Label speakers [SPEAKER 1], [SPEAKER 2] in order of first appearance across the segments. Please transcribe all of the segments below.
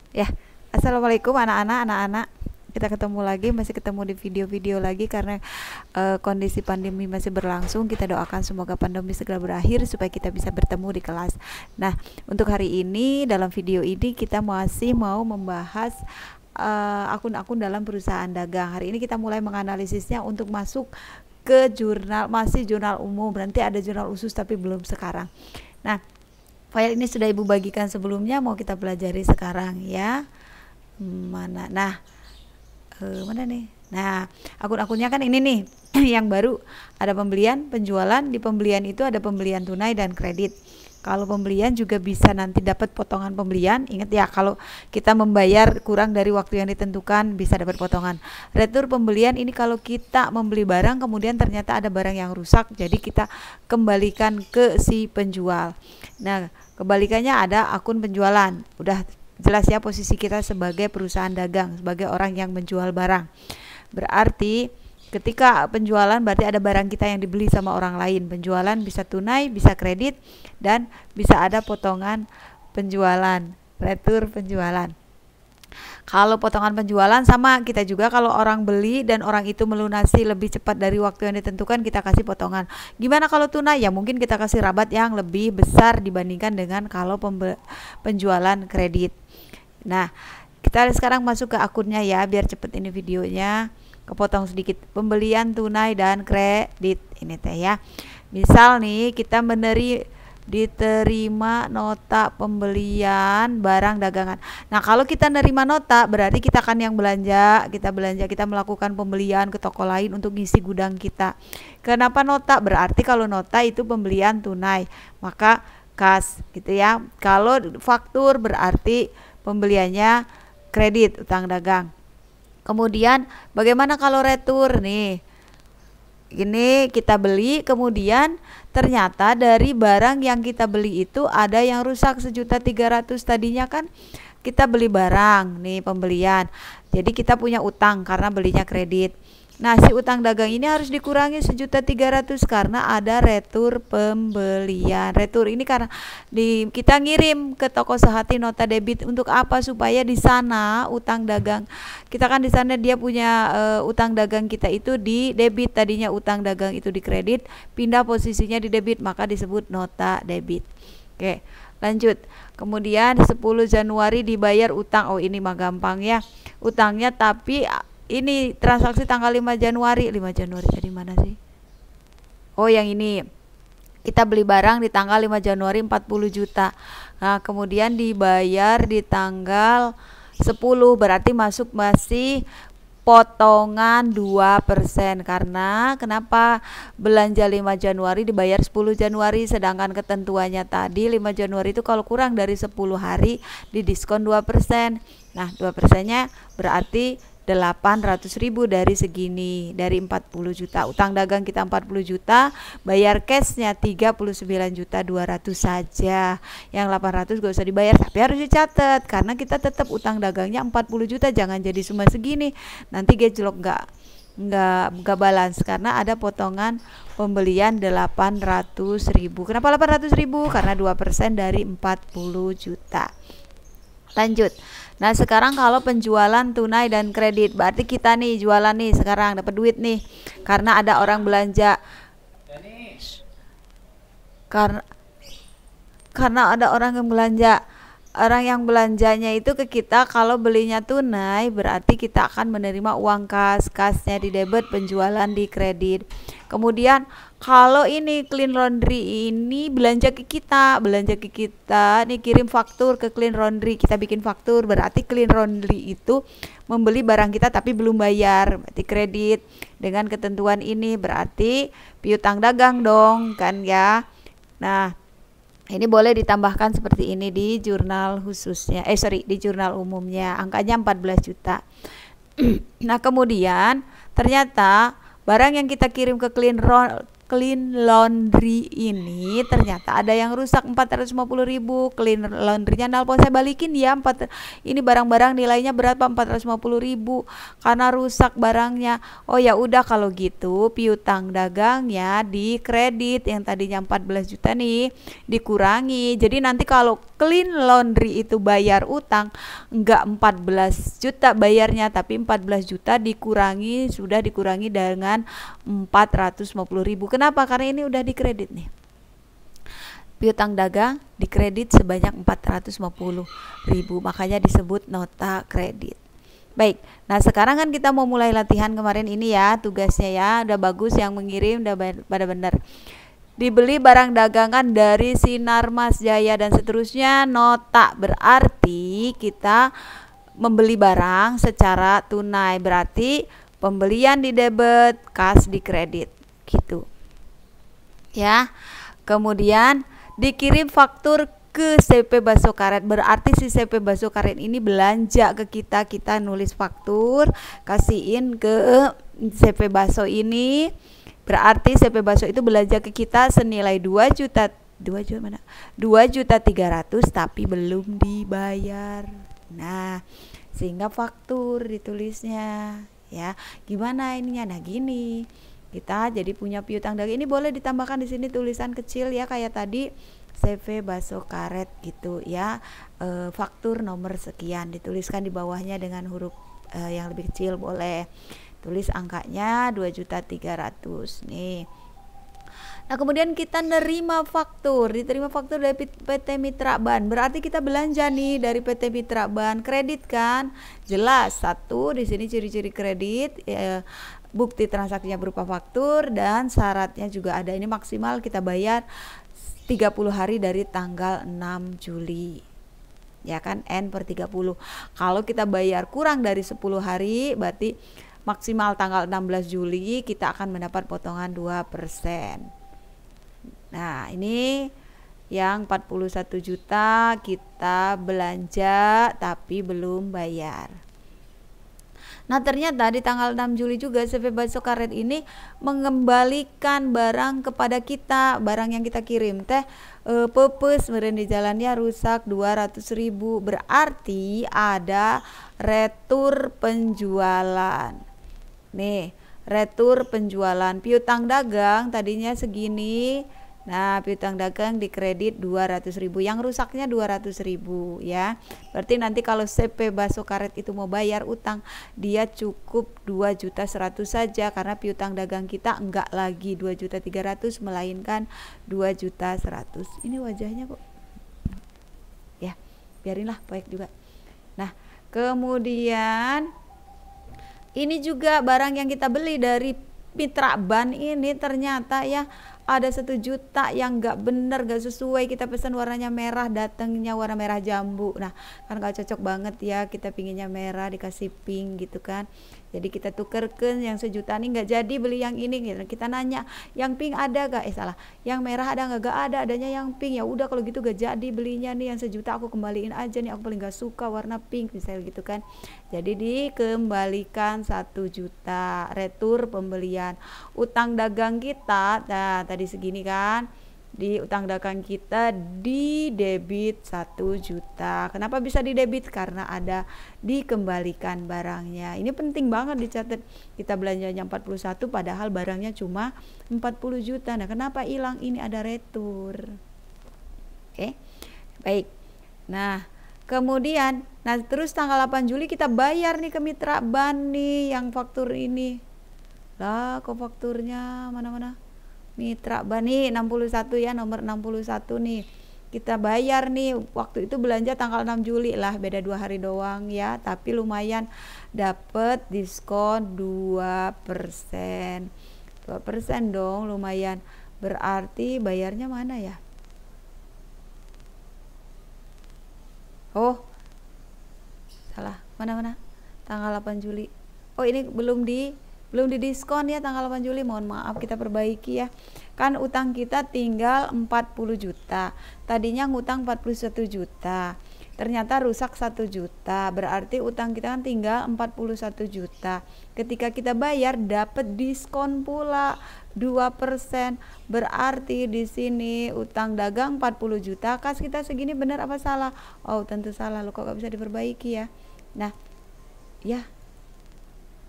[SPEAKER 1] Ya, assalamualaikum anak-anak. Kita ketemu lagi, masih ketemu di video-video lagi karena kondisi pandemi masih berlangsung. Kita doakan semoga pandemi segera berakhir supaya kita bisa bertemu di kelas. Nah, untuk hari ini dalam video ini kita masih mau membahas akun-akun dalam perusahaan dagang. Hari ini kita mulai menganalisisnya untuk masuk ke jurnal, masih jurnal umum. Nanti ada jurnal khusus tapi belum sekarang. Nah, file ini sudah Ibu bagikan sebelumnya, mau kita pelajari sekarang ya. Mana? Nah, mana nih? Nah, akun-akunnya kan ini nih. Yang baru ada pembelian, penjualan. Di pembelian itu ada pembelian tunai dan kredit. Kalau pembelian juga bisa nanti dapat potongan pembelian. Ingat ya, kalau kita membayar kurang dari waktu yang ditentukan bisa dapat potongan. Retur pembelian ini kalau kita membeli barang kemudian ternyata ada barang yang rusak, jadi kita kembalikan ke si penjual. Nah, kebalikannya ada akun penjualan. Udah jelas ya posisi kita sebagai perusahaan dagang, sebagai orang yang menjual barang. Berarti ketika penjualan berarti ada barang kita yang dibeli sama orang lain. Penjualan bisa tunai, bisa kredit, dan bisa ada potongan penjualan, retur penjualan. Kalau potongan penjualan sama kita juga, kalau orang beli dan orang itu melunasi lebih cepat dari waktu yang ditentukan, kita kasih potongan. Gimana kalau tunai? Ya mungkin kita kasih rabat yang lebih besar dibandingkan dengan kalau penjualan kredit. Nah, kita sekarang masuk ke akunnya ya, biar cepet ini videonya. Kepotong sedikit. Pembelian tunai dan kredit ini teh ya. Misal nih kita diterima nota pembelian barang dagangan. Nah, kalau kita nerima nota berarti kita kan yang belanja, kita melakukan pembelian ke toko lain untuk ngisi gudang kita. Kenapa nota? Berarti kalau nota itu pembelian tunai, maka kas gitu ya. Kalau faktur berarti pembeliannya kredit, utang dagang. Kemudian bagaimana kalau retur nih? Ini kita beli, kemudian ternyata dari barang yang kita beli itu ada yang rusak 1.300.000. Tadinya kan kita beli barang nih pembelian, jadi kita punya utang karena belinya kredit. Nah, si utang dagang ini harus dikurangi 1.300.000 karena ada retur pembelian. Retur ini karena kita ngirim ke toko sehati nota debit untuk apa? Supaya di sana utang dagang kita kan di sana dia punya utang dagang kita itu di debit, tadinya utang dagang itu di kredit, pindah posisinya di debit, maka disebut nota debit. Oke, lanjut. Kemudian 10 Januari dibayar utang. Oh, ini mah gampang ya. Utangnya tapi ini transaksi tanggal 5 Januari. 5 Januari tadi mana sih? Oh, yang ini. Kita beli barang di tanggal 5 Januari 40 juta. Nah, kemudian dibayar di tanggal 10, berarti masih potongan 2%. Karena kenapa belanja 5 Januari dibayar 10 Januari, sedangkan ketentuannya tadi 5 Januari itu kalau kurang dari 10 hari didiskon 2%. Nah, 2%-nya berarti 800.000 dari segini, dari 40 juta. Utang dagang kita 40 juta, bayar cashnya 39.200.000 saja. Yang 800 gak usah dibayar, tapi harus dicatat karena kita tetap utang dagangnya 40 juta, jangan jadi cuma segini. Nanti gejlok nggak balance karena ada potongan pembelian 800.000. Kenapa 800.000? Karena 2% dari 40 juta. Lanjut. Nah, sekarang kalau penjualan tunai dan kredit, berarti kita nih jualan nih sekarang dapat duit nih karena ada orang belanja. Karena ada orang yang belanja. Orang yang belanjanya itu ke kita, kalau belinya tunai berarti kita akan menerima uang kas, kasnya di debit, penjualan di kredit. Kemudian kalau ini clean laundry ini belanja ke kita nih, kirim faktur ke clean laundry, kita bikin faktur, berarti clean laundry itu membeli barang kita tapi belum bayar, berarti kredit. Dengan ketentuan ini berarti piutang dagang dong kan ya. Nah, ini boleh ditambahkan seperti ini di jurnal khususnya, di jurnal umumnya, angkanya 14 juta. Nah, kemudian ternyata barang yang kita kirim ke clean laundry ini ternyata ada yang rusak 450.000. Clean laundrynya nelpon, saya balikin ya, ini barang-barang nilainya berapa? 450.000 karena rusak barangnya. Oh ya udah, kalau gitu piutang dagangnya di kredit yang tadinya 14 juta nih dikurangi. Jadi nanti kalau Clean Laundry itu bayar utang enggak 14 juta bayarnya, tapi 14 juta sudah dikurangi dengan 450.000. Kenapa? Karena ini udah dikredit nih. Piutang dagang dikredit sebanyak 450.000, makanya disebut nota kredit. Baik, nah sekarang kan kita mau mulai latihan kemarin ini ya, tugasnya ya, udah bagus yang mengirim, udah pada benar. Dibeli barang dagangan dari Sinarmas Jaya dan seterusnya, nota berarti kita membeli barang secara tunai, berarti pembelian di debit, kas di kredit, gitu. Ya, kemudian dikirim faktur ke CP Baso Karet, berarti si CP Baso Karet ini belanja ke kita, kita nulis faktur, kasihin ke CP Baso ini, berarti CP Baso itu belanja ke kita senilai 2.300.000 tapi belum dibayar. Nah, sehingga faktur ditulisnya ya. Gimana ininya? Nah, gini. Kita jadi punya piutang dagang. Ini boleh ditambahkan di sini tulisan kecil ya, kayak tadi CV Baso Karet gitu ya. Faktur nomor sekian dituliskan di bawahnya dengan huruf yang lebih kecil, boleh. Tulis angkanya 2.300.000 nih. Nah, kemudian kita nerima faktur, diterima faktur dari PT Mitra Ban. Berarti kita belanja nih dari PT Mitra Ban, kredit kan? Jelas. Satu, di sini ciri-ciri kredit, bukti transaksinya berupa faktur, dan syaratnya juga ada. Ini maksimal kita bayar 30 hari dari tanggal 6 Juli. Ya kan, N/30. Kalau kita bayar kurang dari 10 hari, berarti maksimal tanggal 16 Juli kita akan mendapat potongan 2%. Nah, ini yang 41 juta kita belanja tapi belum bayar. Nah, ternyata di tanggal 6 Juli juga CV Baso Karet ini mengembalikan barang kepada kita, barang yang kita kirim teh pepes meureun di jalannya rusak 200.000, berarti ada retur penjualan. Nih, retur penjualan piutang dagang tadinya segini. Nah, piutang dagang dikredit 200.000, yang rusaknya 200.000 ya. Berarti nanti kalau CP Baso Karet itu mau bayar utang, dia cukup 2.100.000 saja, karena piutang dagang kita enggak lagi 2.300.000 melainkan 2.100.000. Ini wajahnya kok. Ya, biarinlah poek juga. Nah, kemudian ini juga barang yang kita beli dari Mitra Ban ini ternyata ya ada 1 juta yang nggak bener, nggak sesuai. Kita pesan warnanya merah, datangnya warna merah jambu. Nah, kan nggak cocok banget ya, kita pinginnya merah dikasih pink gitu kan. Jadi kita tukerkan yang 1 juta nih, nggak jadi beli yang ini gitu. Kita nanya, yang pink ada gak? Salah, yang merah ada nggak? Gak ada, adanya yang pink. Ya udah kalau gitu gak jadi belinya nih, yang 1 juta aku kembaliin aja nih, aku paling gak suka warna pink misalnya gitu kan. Jadi dikembalikan 1 juta, retur pembelian. Utang dagang kita, nah tadi segini kan, di utang dagang kita di debit 1 juta. Kenapa bisa di debit? Karena ada dikembalikan barangnya. Ini penting banget dicatat. Kita belanjanya 41 padahal barangnya cuma 40 juta. Nah, kenapa hilang? Ini ada retur. Oke. Baik. Nah, kemudian terus tanggal 8 Juli kita bayar nih ke Mitra Ban nih yang faktur ini. Lah, kok fakturnya mana-mana? Mitra Ban nih 61 ya, nomor 61 nih. Kita bayar nih, waktu itu belanja tanggal 6 Juli lah, beda 2 hari doang ya, tapi lumayan dapet diskon 2%. 2% dong, lumayan. Berarti bayarnya mana ya? Oh, salah, mana-mana? Tanggal 8 Juli. Oh, ini belum didiskon ya tanggal 8 Juli, mohon maaf, kita perbaiki ya. Kan utang kita tinggal 40 juta, tadinya ngutang 41 juta, ternyata rusak 1 juta, berarti utang kita kan tinggal 41 juta. Ketika kita bayar dapat diskon pula 2%, berarti di sini utang dagang 40 juta, kas kita segini, benar apa salah? Oh, tentu salah, lo kok gak bisa diperbaiki ya. Nah, ya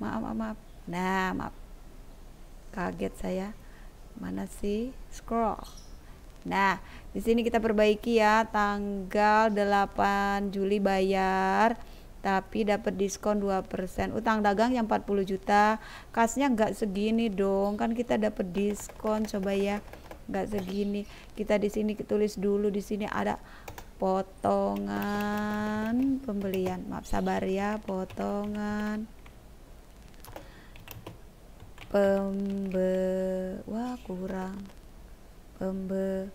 [SPEAKER 1] maaf. Nah, maaf, kaget saya. Mana sih? Scroll. Nah, di sini kita perbaiki ya, tanggal 8 Juli bayar tapi dapat diskon 2%. Utang dagang yang 40 juta, kasnya nggak segini dong. Kan kita dapat diskon, coba ya. Nggak segini. Kita di sini tulis dulu, di sini ada potongan pembelian. Maaf, sabar ya, potongan wah kurang pembelian.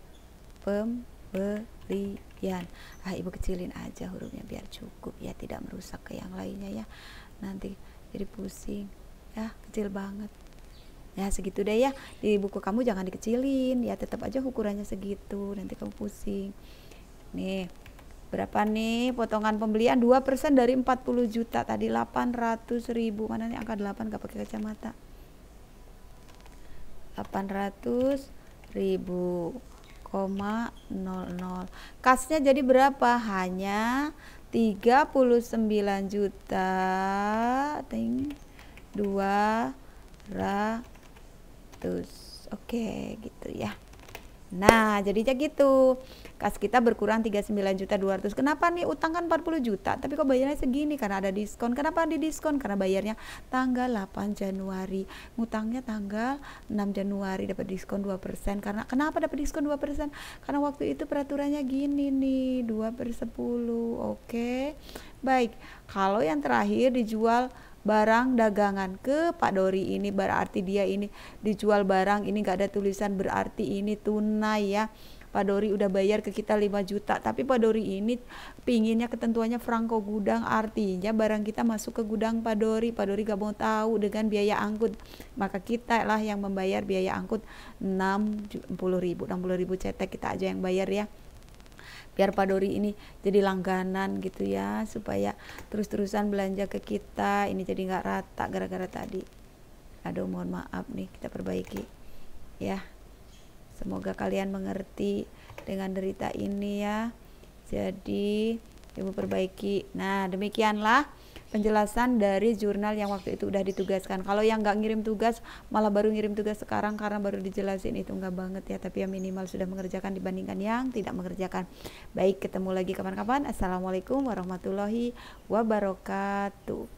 [SPEAKER 1] Ibu kecilin aja hurufnya biar cukup ya, tidak merusak ke yang lainnya ya, nanti jadi pusing ya, kecil banget ya, segitu deh ya. Di buku kamu jangan dikecilin ya, tetap aja ukurannya segitu, nanti kamu pusing. Nih berapa nih potongan pembelian? 2% dari 40 juta tadi 800.000. Mana nih angka 8 gak pakai kacamata? 800.000,00. Kasnya jadi berapa? Hanya 39 juta 200. Oke gitu ya. Nah jadinya gitu, kas kita berkurang 39.200.000. Kenapa nih? Utang kan 40 juta tapi kok bayarnya segini? Karena ada diskon. Kenapa di diskon? Karena bayarnya tanggal 8 Januari, ngutangnya tanggal 6 Januari, dapat diskon 2%. Karena kenapa dapat diskon 2%? Karena waktu itu peraturannya gini nih, 2/10. Oke baik. Kalau yang terakhir dijual barang dagangan ke Pak Dori, ini berarti dia ini dijual barang, ini gak ada tulisan, berarti ini tunai ya. Pak Dori udah bayar ke kita 5 juta, tapi Pak Dori ini pinginnya ketentuannya Franko gudang, artinya barang kita masuk ke gudang Pak Dori. Pak Dori gak mau tahu dengan biaya angkut, maka kita lah yang membayar biaya angkut 60.000 cetek, kita aja yang bayar ya, biar Pak Dori ini jadi langganan gitu ya, supaya terus-terusan belanja ke kita. Ini jadi nggak rata gara-gara tadi. Aduh mohon maaf nih, kita perbaiki ya. Semoga kalian mengerti dengan derita ini ya. Jadi ibu perbaiki. Nah demikianlah penjelasan dari jurnal yang waktu itu udah ditugaskan. Kalau yang nggak ngirim tugas malah baru ngirim tugas sekarang karena baru dijelasin, itu nggak banget ya, tapi ya minimal sudah mengerjakan dibandingkan yang tidak mengerjakan. Baik, ketemu lagi kapan-kapan. Assalamualaikum warahmatullahi wabarakatuh.